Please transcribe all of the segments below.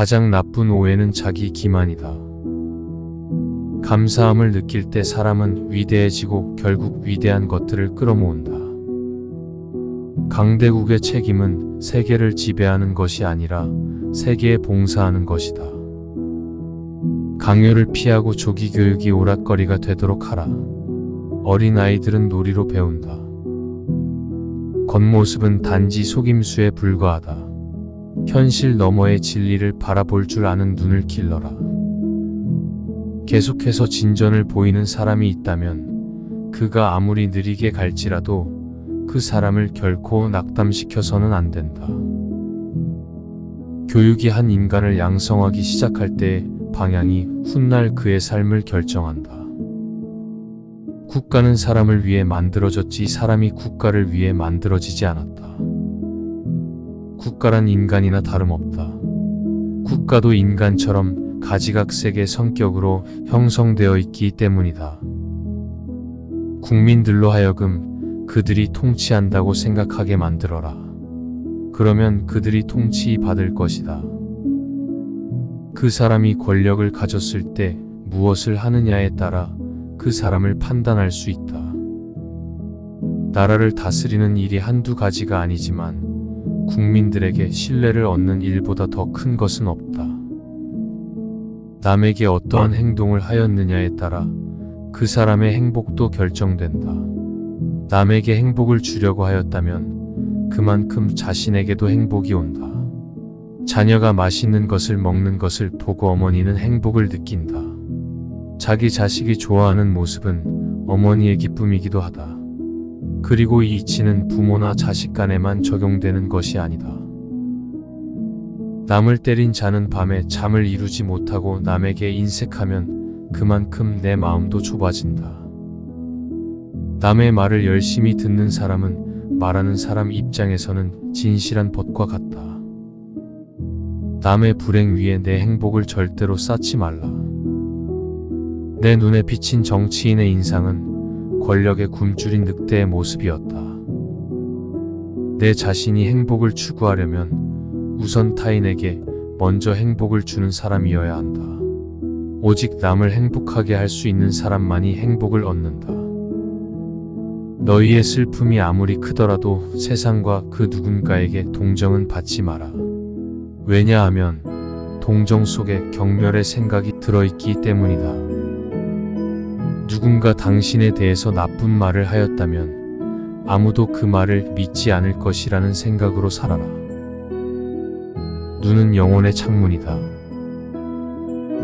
가장 나쁜 오해는 자기 기만이다. 감사함을 느낄 때 사람은 위대해지고 결국 위대한 것들을 끌어모은다. 강대국의 책임은 세계를 지배하는 것이 아니라 세계에 봉사하는 것이다. 강요를 피하고 조기 교육이 오락거리가 되도록 하라. 어린아이들은 놀이로 배운다. 겉모습은 단지 속임수에 불과하다. 현실 너머의 진리를 바라볼 줄 아는 눈을 길러라. 계속해서 진전을 보이는 사람이 있다면 그가 아무리 느리게 갈지라도 그 사람을 결코 낙담시켜서는 안 된다. 교육이 한 인간을 양성하기 시작할 때 방향이 훗날 그의 삶을 결정한다. 국가는 사람을 위해 만들어졌지 사람이 국가를 위해 만들어지지 않았다. 국가란 인간이나 다름없다. 국가도 인간처럼 가지각색의 성격으로 형성되어 있기 때문이다. 국민들로 하여금 그들이 통치한다고 생각하게 만들어라. 그러면 그들이 통치받을 것이다. 그 사람이 권력을 가졌을 때 무엇을 하느냐에 따라 그 사람을 판단할 수 있다. 나라를 다스리는 일이 한두 가지가 아니지만 국민들에게 신뢰를 얻는 일보다 더 큰 것은 없다. 남에게 어떠한 행동을 하였느냐에 따라 그 사람의 행복도 결정된다. 남에게 행복을 주려고 하였다면 그만큼 자신에게도 행복이 온다. 자녀가 맛있는 것을 먹는 것을 보고 어머니는 행복을 느낀다. 자기 자식이 좋아하는 모습은 어머니의 기쁨이기도 하다. 그리고 이 이치는 부모나 자식 간에만 적용되는 것이 아니다. 남을 때린 자는 밤에 잠을 이루지 못하고 남에게 인색하면 그만큼 내 마음도 좁아진다. 남의 말을 열심히 듣는 사람은 말하는 사람 입장에서는 진실한 벗과 같다. 남의 불행 위에 내 행복을 절대로 쌓지 말라. 내 눈에 비친 정치인의 인상은 권력에 굶주린 늑대의 모습이었다. 내 자신이 행복을 추구하려면 우선 타인에게 먼저 행복을 주는 사람이어야 한다. 오직 남을 행복하게 할 수 있는 사람만이 행복을 얻는다. 너희의 슬픔이 아무리 크더라도 세상과 그 누군가에게 동정은 받지 마라. 왜냐하면 동정 속에 경멸의 생각이 들어있기 때문이다. 누군가 당신에 대해서 나쁜 말을 하였다면 아무도 그 말을 믿지 않을 것이라는 생각으로 살아라. 눈은 영혼의 창문이다.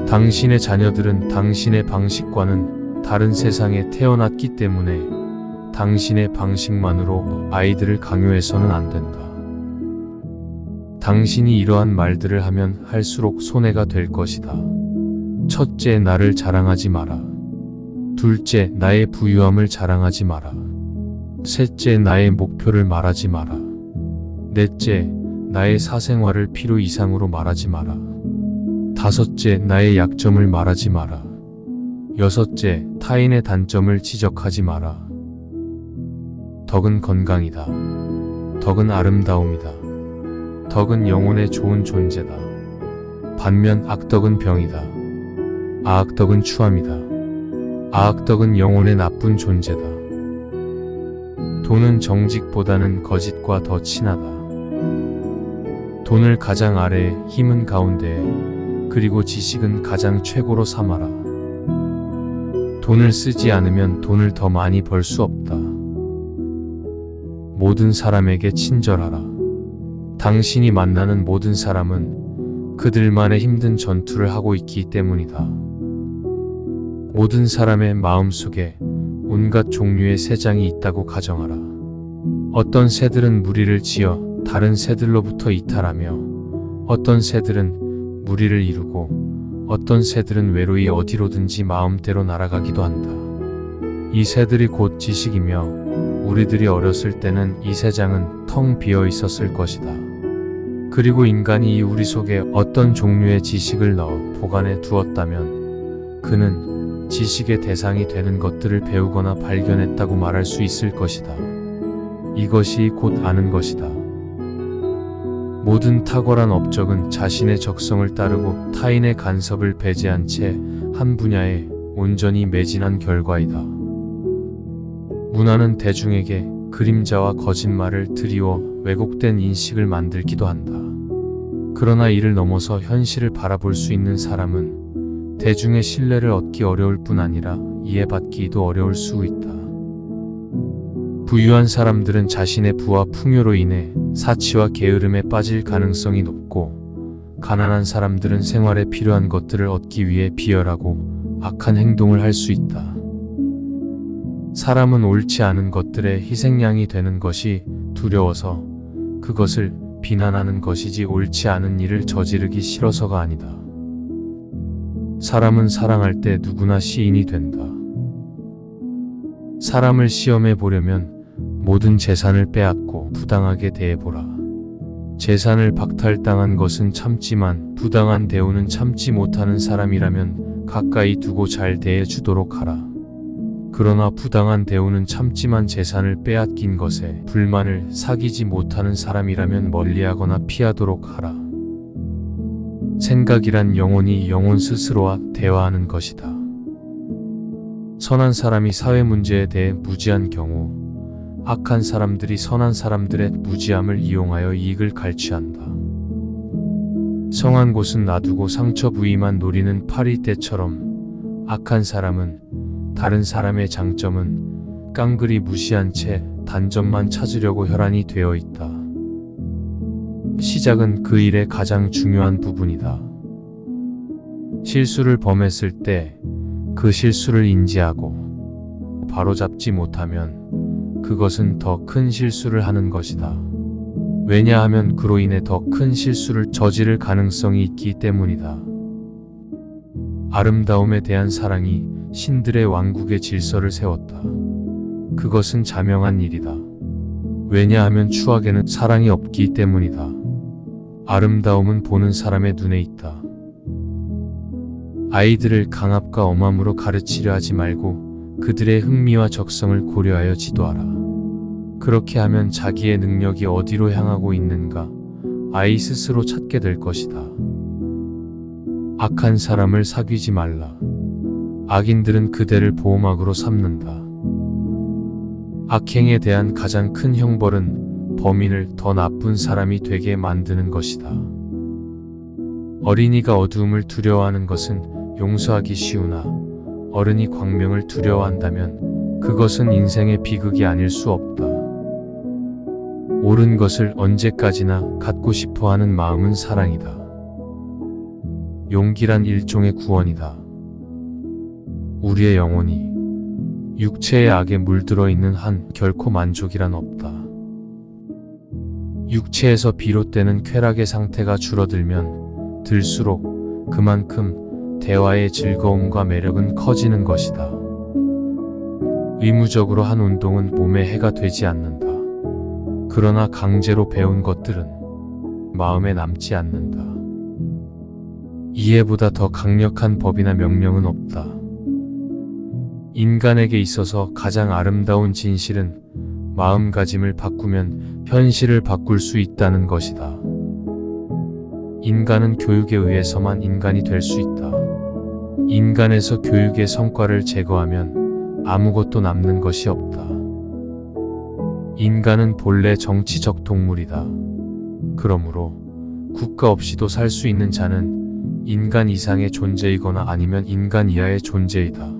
당신의 자녀들은 당신의 방식과는 다른 세상에 태어났기 때문에 당신의 방식만으로 아이들을 강요해서는 안 된다. 당신이 이러한 말들을 하면 할수록 손해가 될 것이다. 첫째, 나를 자랑하지 마라. 둘째, 나의 부유함을 자랑하지 마라. 셋째, 나의 목표를 말하지 마라. 넷째, 나의 사생활을 필요 이상으로 말하지 마라. 다섯째, 나의 약점을 말하지 마라. 여섯째, 타인의 단점을 지적하지 마라. 덕은 건강이다. 덕은 아름다움이다. 덕은 영혼에 좋은 존재다. 반면 악덕은 병이다. 아악덕은 추함이다. 아악덕은 영혼의 나쁜 존재다. 돈은 정직보다는 거짓과 더 친하다. 돈을 가장 아래에, 힘은 가운데에, 그리고 지식은 가장 최고로 삼아라. 돈을 쓰지 않으면 돈을 더 많이 벌 수 없다. 모든 사람에게 친절하라. 당신이 만나는 모든 사람은 그들만의 힘든 전투를 하고 있기 때문이다. 모든 사람의 마음속에 온갖 종류의 새장이 있다고 가정하라. 어떤 새들은 무리를 지어 다른 새들로부터 이탈하며 어떤 새들은 무리를 이루고 어떤 새들은 외로이 어디로든지 마음대로 날아가기도 한다. 이 새들이 곧 지식이며 우리들이 어렸을 때는 이 새장은 텅 비어 있었을 것이다. 그리고 인간이 우리 속에 어떤 종류의 지식을 넣어 보관해 두었다면 그는 지식의 대상이 되는 것들을 배우거나 발견했다고 말할 수 있을 것이다. 이것이 곧 아는 것이다. 모든 탁월한 업적은 자신의 적성을 따르고 타인의 간섭을 배제한 채 한 분야에 온전히 매진한 결과이다. 문화는 대중에게 그림자와 거짓말을 드리워 왜곡된 인식을 만들기도 한다. 그러나 이를 넘어서 현실을 바라볼 수 있는 사람은 대중의 신뢰를 얻기 어려울 뿐 아니라 이해받기도 어려울 수 있다. 부유한 사람들은 자신의 부와 풍요로 인해 사치와 게으름에 빠질 가능성이 높고, 가난한 사람들은 생활에 필요한 것들을 얻기 위해 비열하고 악한 행동을 할 수 있다. 사람은 옳지 않은 것들의 희생양이 되는 것이 두려워서 그것을 비난하는 것이지 옳지 않은 일을 저지르기 싫어서가 아니다. 사람은 사랑할 때 누구나 시인이 된다. 사람을 시험해 보려면 모든 재산을 빼앗고 부당하게 대해보라. 재산을 박탈당한 것은 참지만 부당한 대우는 참지 못하는 사람이라면 가까이 두고 잘 대해주도록 하라. 그러나 부당한 대우는 참지만 재산을 빼앗긴 것에 불만을 사귀지 못하는 사람이라면 멀리하거나 피하도록 하라. 생각이란 영혼이 영혼 스스로와 대화하는 것이다. 선한 사람이 사회 문제에 대해 무지한 경우 악한 사람들이 선한 사람들의 무지함을 이용하여 이익을 갈취한다. 성한 곳은 놔두고 상처 부위만 노리는 파리떼처럼 악한 사람은 다른 사람의 장점은 깡그리 무시한 채 단점만 찾으려고 혈안이 되어 있다. 시작은 그 일의 가장 중요한 부분이다. 실수를 범했을 때 그 실수를 인지하고 바로잡지 못하면 그것은 더 큰 실수를 하는 것이다. 왜냐하면 그로 인해 더 큰 실수를 저지를 가능성이 있기 때문이다. 아름다움에 대한 사랑이 신들의 왕국의 질서를 세웠다. 그것은 자명한 일이다. 왜냐하면 추악에는 사랑이 없기 때문이다. 아름다움은 보는 사람의 눈에 있다. 아이들을 강압과 엄함으로 가르치려 하지 말고 그들의 흥미와 적성을 고려하여 지도하라. 그렇게 하면 자기의 능력이 어디로 향하고 있는가 아이 스스로 찾게 될 것이다. 악한 사람을 사귀지 말라. 악인들은 그대를 보호막으로 삼는다. 악행에 대한 가장 큰 형벌은 범인을 더 나쁜 사람이 되게 만드는 것이다. 어린이가 어두움을 두려워하는 것은 용서하기 쉬우나 어른이 광명을 두려워한다면 그것은 인생의 비극이 아닐 수 없다. 옳은 것을 언제까지나 갖고 싶어하는 마음은 사랑이다. 용기란 일종의 구원이다. 우리의 영혼이 육체의 악에 물들어 있는 한 결코 만족이란 없다. 육체에서 비롯되는 쾌락의 상태가 줄어들면 들수록 그만큼 대화의 즐거움과 매력은 커지는 것이다. 의무적으로 한 운동은 몸에 해가 되지 않는다. 그러나 강제로 배운 것들은 마음에 남지 않는다. 이해보다 더 강력한 법이나 명령은 없다. 인간에게 있어서 가장 아름다운 진실은 마음가짐을 바꾸면 현실을 바꿀 수 있다는 것이다. 인간은 교육에 의해서만 인간이 될 수 있다. 인간에서 교육의 성과를 제거하면 아무것도 남는 것이 없다. 인간은 본래 정치적 동물이다. 그러므로 국가 없이도 살 수 있는 자는 인간 이상의 존재이거나 아니면 인간 이하의 존재이다.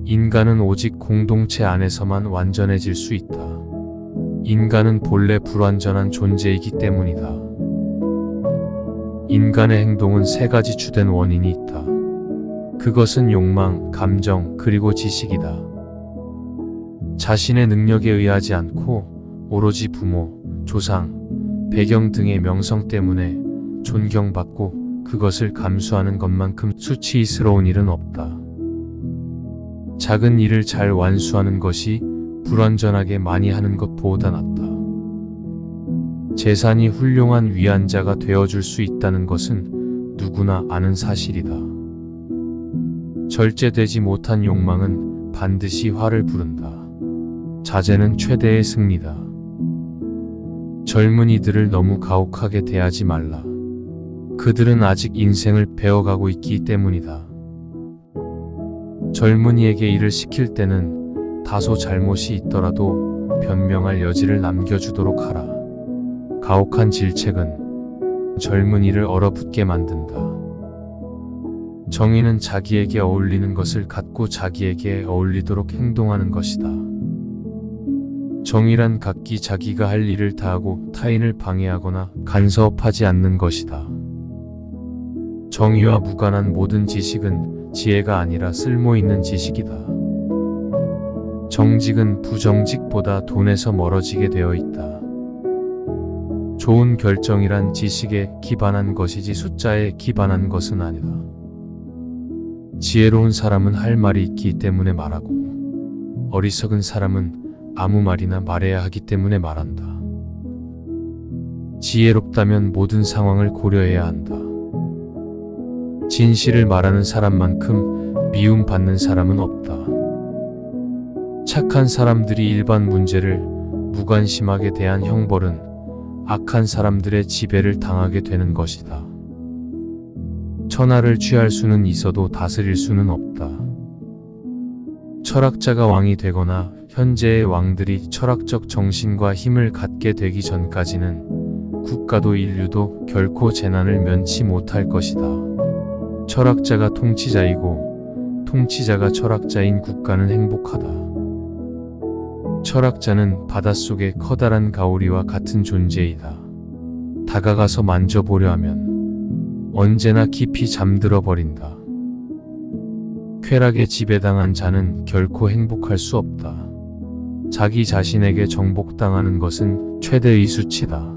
인간은 오직 공동체 안에서만 완전해질 수 있다. 인간은 본래 불완전한 존재이기 때문이다. 인간의 행동은 세 가지 주된 원인이 있다. 그것은 욕망, 감정, 그리고 지식이다. 자신의 능력에 의하지 않고 오로지 부모, 조상, 배경 등의 명성 때문에 존경받고 그것을 감수하는 것만큼 수치스러운 일은 없다. 작은 일을 잘 완수하는 것이 불완전하게 많이 하는 것보다 낫다. 재산이 훌륭한 위안자가 되어줄 수 있다는 것은 누구나 아는 사실이다. 절제되지 못한 욕망은 반드시 화를 부른다. 자제는 최대의 승리다. 젊은이들을 너무 가혹하게 대하지 말라. 그들은 아직 인생을 배워가고 있기 때문이다. 젊은이에게 일을 시킬 때는 다소 잘못이 있더라도 변명할 여지를 남겨주도록 하라. 가혹한 질책은 젊은이를 얼어붙게 만든다. 정의는 자기에게 어울리는 것을 갖고 자기에게 어울리도록 행동하는 것이다. 정의란 각기 자기가 할 일을 다하고 타인을 방해하거나 간섭하지 않는 것이다. 정의와 무관한 모든 지식은 지혜가 아니라 쓸모있는 지식이다. 정직은 부정직보다 돈에서 멀어지게 되어 있다. 좋은 결정이란 지식에 기반한 것이지 숫자에 기반한 것은 아니다. 지혜로운 사람은 할 말이 있기 때문에 말하고, 어리석은 사람은 아무 말이나 말해야 하기 때문에 말한다. 지혜롭다면 모든 상황을 고려해야 한다. 진실을 말하는 사람만큼 미움받는 사람은 없다. 착한 사람들이 일반 문제를 무관심하게 대한 형벌은 악한 사람들의 지배를 당하게 되는 것이다. 천하를 취할 수는 있어도 다스릴 수는 없다. 철학자가 왕이 되거나 현재의 왕들이 철학적 정신과 힘을 갖게 되기 전까지는 국가도 인류도 결코 재난을 면치 못할 것이다. 철학자가 통치자이고 통치자가 철학자인 국가는 행복하다. 철학자는 바닷속의 커다란 가오리와 같은 존재이다. 다가가서 만져보려 하면 언제나 깊이 잠들어 버린다. 쾌락에 지배당한 자는 결코 행복할 수 없다. 자기 자신에게 정복당하는 것은 최대의 수치다.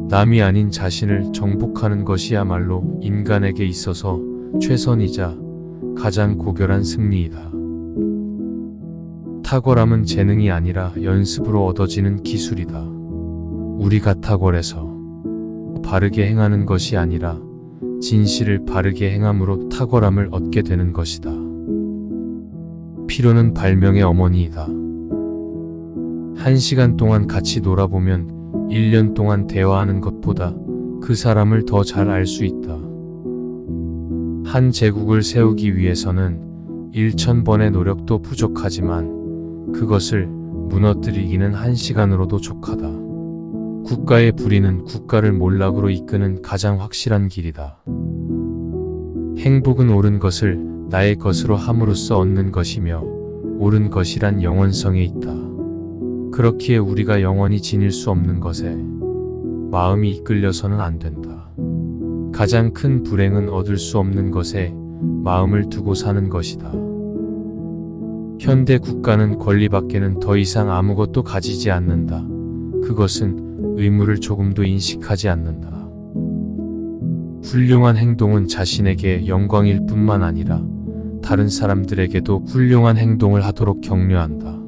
남이 아닌 자신을 정복하는 것이야말로 인간에게 있어서 최선이자 가장 고결한 승리이다. 탁월함은 재능이 아니라 연습으로 얻어지는 기술이다. 우리가 탁월해서 바르게 행하는 것이 아니라 진실을 바르게 행함으로 탁월함을 얻게 되는 것이다. 필요는 발명의 어머니이다. 1시간 동안 같이 놀아보면 1년 동안 대화하는 것보다 그 사람을 더 잘 알 수 있다. 한 제국을 세우기 위해서는 1000번의 노력도 부족하지만 그것을 무너뜨리기는 1시간으로도 족하다. 국가의 불의는 국가를 몰락으로 이끄는 가장 확실한 길이다. 행복은 옳은 것을 나의 것으로 함으로써 얻는 것이며 옳은 것이란 영원성에 있다. 그렇기에 우리가 영원히 지닐 수 없는 것에 마음이 이끌려서는 안 된다. 가장 큰 불행은 얻을 수 없는 것에 마음을 두고 사는 것이다. 현대 국가는 권리밖에는 더 이상 아무것도 가지지 않는다. 그것은 의무를 조금도 인식하지 않는다. 훌륭한 행동은 자신에게 영광일 뿐만 아니라 다른 사람들에게도 훌륭한 행동을 하도록 격려한다.